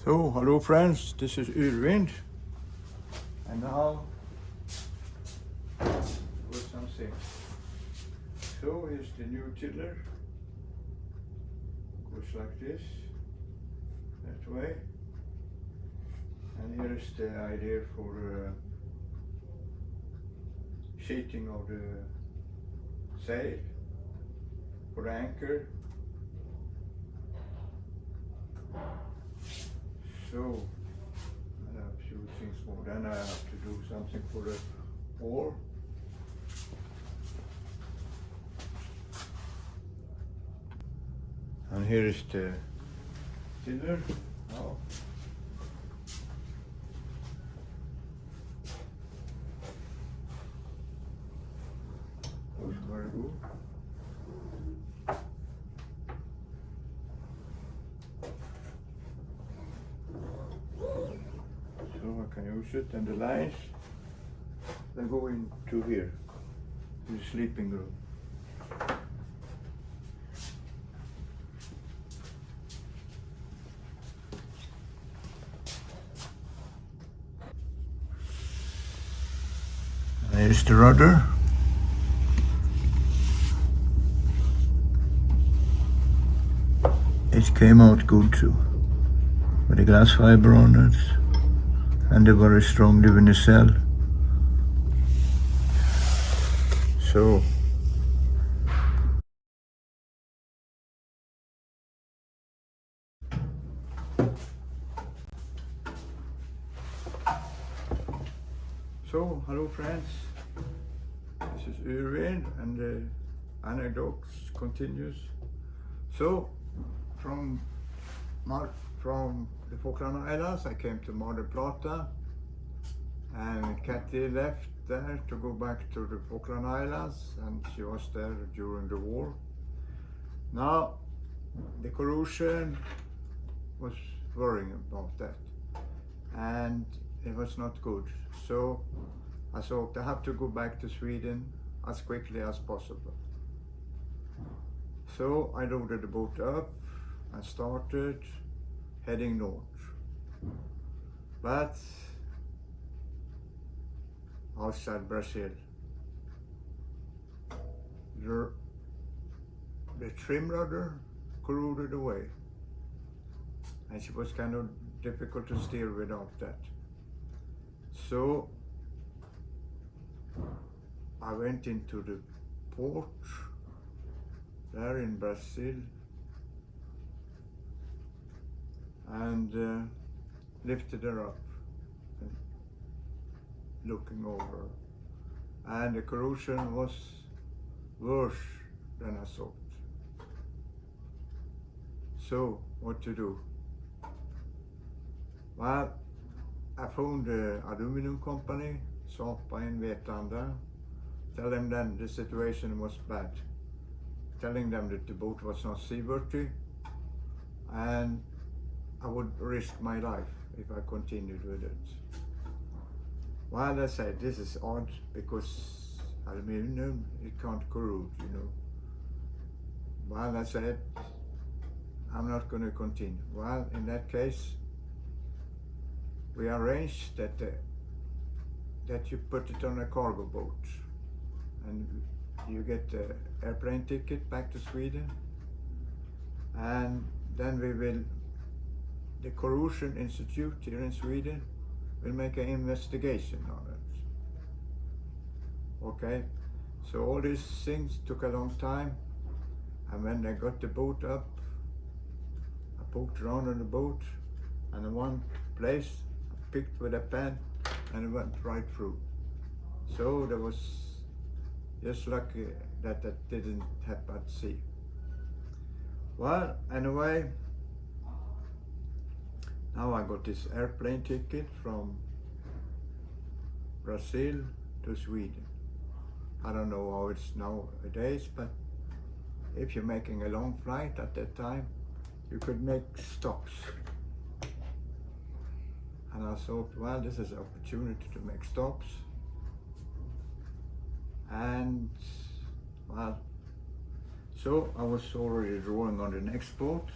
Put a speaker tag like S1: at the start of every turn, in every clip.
S1: So, hello friends, this is Yrvind, and now with something. So here's the new tiller, goes like this, that way, and here is the idea for sheeting of the sail, for the anchor. So I have a few things more. Then I have to do something for the oar. And here is the tiller now. Looks very good. So I can use it, and the lines, they go into here, to the sleeping room. And here's the rudder. It came out good too, with the glass fiber on it. And they're very strong in the cell. So hello friends, this is Yrvind, and the anecdotes continues. So from the Falkland Islands I came to Mar del Plata, and Kathy left there to go back to the Falkland Islands, and she was there during the war. Now the corrosion was worrying about that, and it was not good. So I thought I have to go back to Sweden as quickly as possible. So I loaded the boat up and started heading north. But outside Brazil, the trim rudder corroded away, and it was kind of difficult to steer without that. So I went into the port there in Brazil and lifted her up and looking over, and the corrosion was worse than I thought. So what to do? Well, I phoned the aluminum company, Sapa in Vetlanda, telling them the situation was bad, telling them that the boat was not seaworthy, and I would risk my life if I continued with it. Well, I said, this is odd, because aluminum, it can't corrode, you know. Well, I said, I'm not going to continue. Well, in that case, we arranged that you put it on a cargo boat, and you get the airplane ticket back to Sweden, and then the Corrosion Institute here in Sweden will make an investigation on it. Okay, so all these things took a long time, and when they got the boat up, I poked around on the boat, and in one place I picked with a pen, and it went right through. So there was just lucky that didn't happen at sea. Well, anyway, now I got this airplane ticket from Brazil to Sweden. I don't know how it's nowadays, but if you're making a long flight at that time, you could make stops. And I thought, well, this is an opportunity to make stops. And, well, so I was already drawing on the next boat,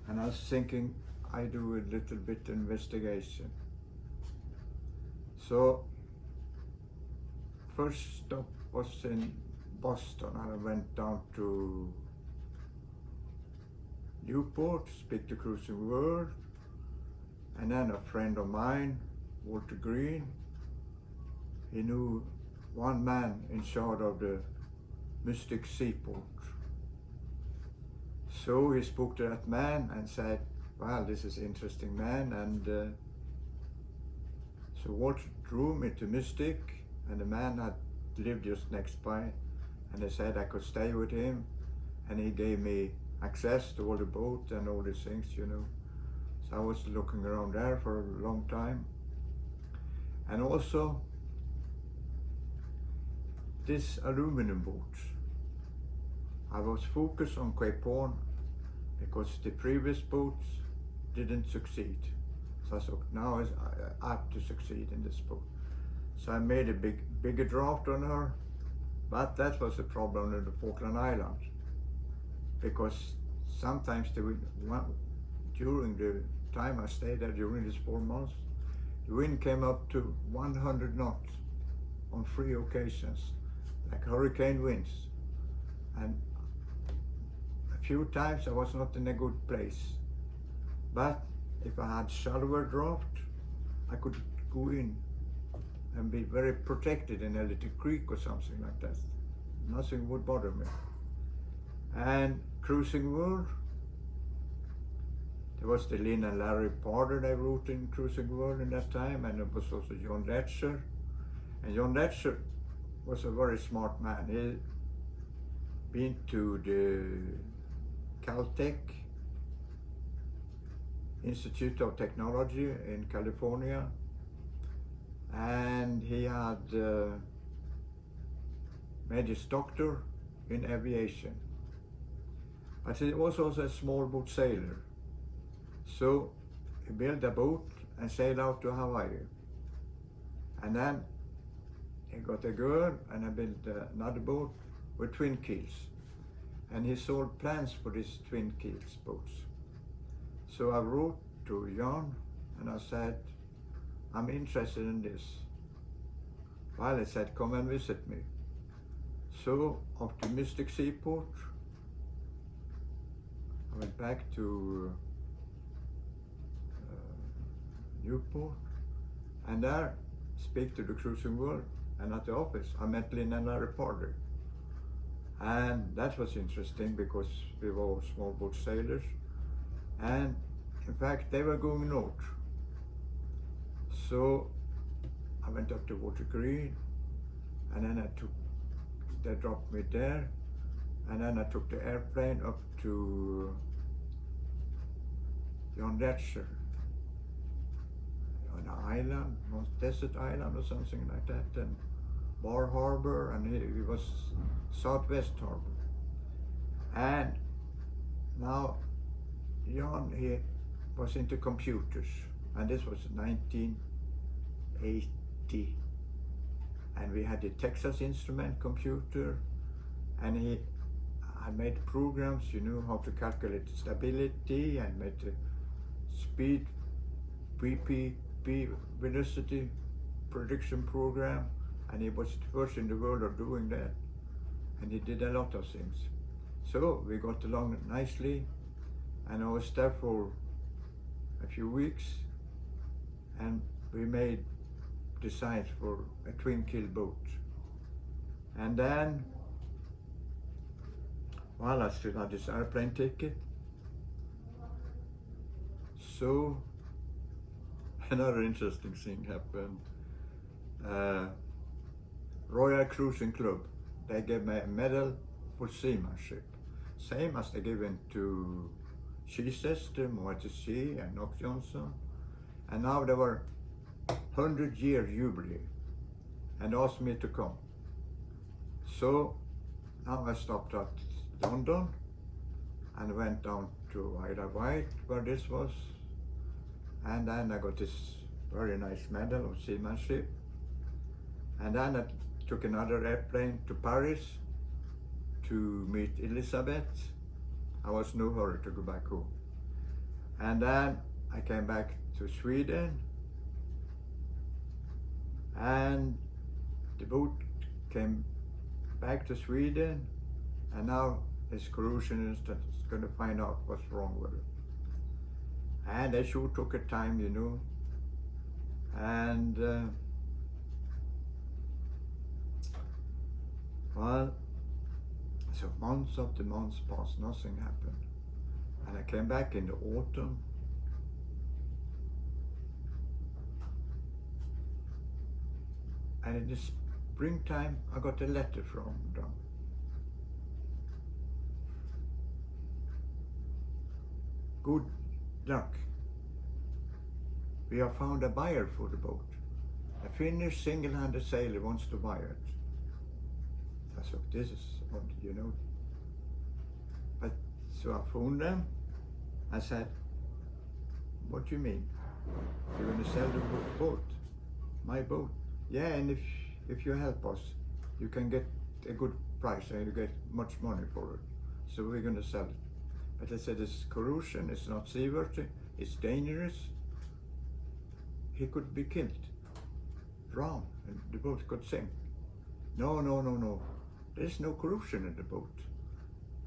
S1: and I was thinking, I do a little bit investigation. So first stop was in Boston, and I went down to Newport, speak to Cruising World, and then a friend of mine, Walter Green, he knew one man in charge of the Mystic Seaport. So he spoke to that man and said, well, this is interesting man, and so Walter drew me to Mystic, and the man had lived just next by, and they said I could stay with him, and he gave me access to all the boat and all these things, you know. So I was looking around there for a long time. And also this aluminum boat, I was focused on Cape Horn because the previous boats didn't succeed. So I thought, now I have to succeed in this boat. So I made a bigger draft on her, but that was a problem in the Falkland Islands, because sometimes during the time I stayed there during these 4 months, the wind came up to 100 knots on 3 occasions, like hurricane winds. And a few times I was not in a good place. But if I had shallower draft, I could go in and be very protected in a little creek or something like that. Nothing would bother me. And Cruising World, there was the Lynn and Larry Porter they wrote in Cruising World in that time, and there was also John Letcher. And John Letcher was a very smart man. He'd been to the Caltech Institute of Technology in California, and he had made his doctor in aviation. But he was also a small boat sailor. So he built a boat and sailed out to Hawaii. And then he got a girl and I built another boat with twin keels. And he sold plans for these twin keels boats. So I wrote to Jan and I said, I'm interested in this. Well, he said, come and visit me. So off to Mystic Seaport, I went back to Newport, and there speak to the Cruising World, and at the office I met Lynn and Larry Porter. And that was interesting because we were all small boat sailors, and in fact they were going north. So I went up to Walter Green, and then they dropped me there, and then I took the airplane up to John Letcher on an island, on desert island or something like that, and Bar Harbor, and he was Southwest Harbor. And now Jan, he was into computers, and this was 1980, and we had the Texas Instrument computer, and I made programs, you know, how to calculate stability, and made the speed, VP, velocity prediction program, and he was the first in the world of doing that, and he did a lot of things. So we got along nicely, and I was there for a few weeks, and we made designs for a twin keel boat. And then, well, I still had this airplane ticket. So another interesting thing happened. Royal Cruising Club, they gave me a medal for seamanship, same as they given to Chichester, Moët Sea, and Knox Johnson. And now there were 100-year jubilee, and asked me to come. So now I stopped at London and went down to Isle of Wight, where this was, and then I got this very nice medal of seamanship. And then I took another airplane to Paris to meet Elizabeth. I was in no hurry to go back home. And then I came back to Sweden, and the boat came back to Sweden, and now this Corrosion is going to find out what's wrong with it. And they sure took a time, you know, and well, so months after months passed, nothing happened. And I came back in the autumn, and in the springtime I got a letter from them. Good luck. We have found a buyer for the boat. A Finnish single-handed sailor wants to buy it. I thought, this is odd, you know. But so I phoned them. I said, what do you mean? You're going to sell the boat? My boat? Yeah, and if you help us, you can get a good price and you get much money for it. So we're going to sell it. But I said, it's Corrosion, it's not seaworthy, it's dangerous. He could be killed, drowned, and the boat could sink. No. There's no Corrosion in the boat.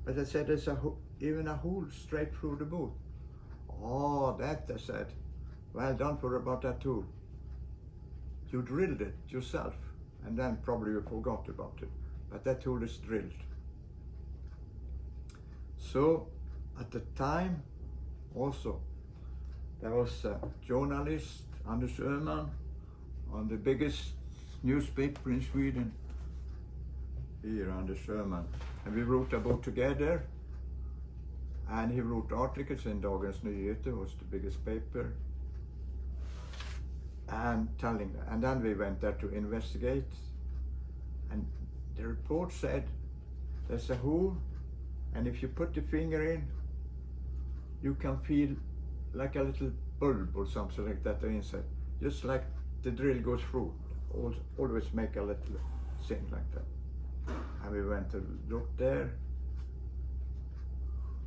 S1: But I said, there's even a hole straight through the boat. Oh, that, I said. Well, don't worry about that too. You drilled it yourself, and then probably you forgot about it. But that hole is drilled. So, at the time, also, there was a journalist, Anders Öhman, on the biggest newspaper in Sweden. Here, Anders Öhman. And we wrote about together. And he wrote articles in Dagens Nyheter, was the biggest paper. And telling that. And then we went there to investigate. And the report said, there's a hole, and if you put the finger in, you can feel like a little bulb or something like that inside. Just like the drill goes through. Always make a little thing like that. And we went to look there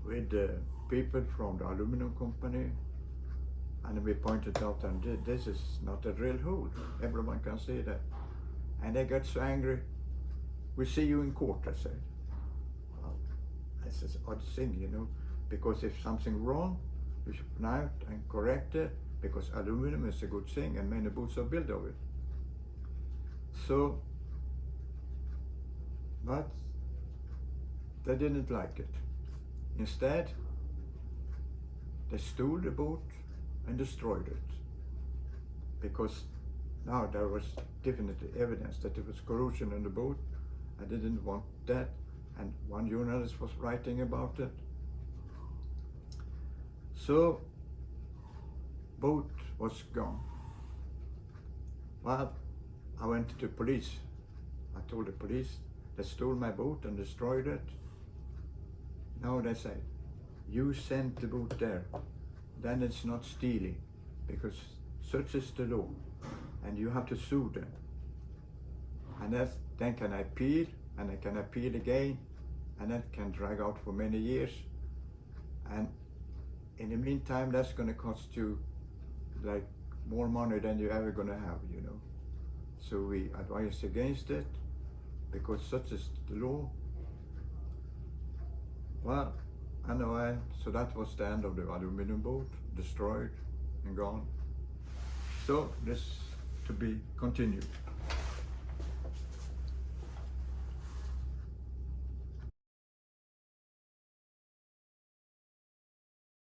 S1: with the people from the aluminum company, and we pointed out that this is not a drill hole. Everyone can see that. And they got so angry. We see you in court, I said. Well, this is an odd thing, you know, because if something wrong, you should point out and correct it, because aluminum is a good thing and many boats are built of it. So, but they didn't like it. Instead, they stole the boat and destroyed it, because now there was definitely evidence that there was Corrosion in the boat. I didn't want that, and one journalist was writing about it. So, boat was gone. Well, I went to the police. I told the police, they stole my boat and destroyed it. Now they say, you sent the boat there, then it's not stealing, because such is the law, and you have to sue them. And then can I appeal, and I can appeal again, and that can drag out for many years. And in the meantime, that's going to cost you like more money than you're ever going to have, you know. So we advise against it, because such is the law. Well, anyway, so that was the end of the aluminum boat, destroyed and gone. So this to be continued.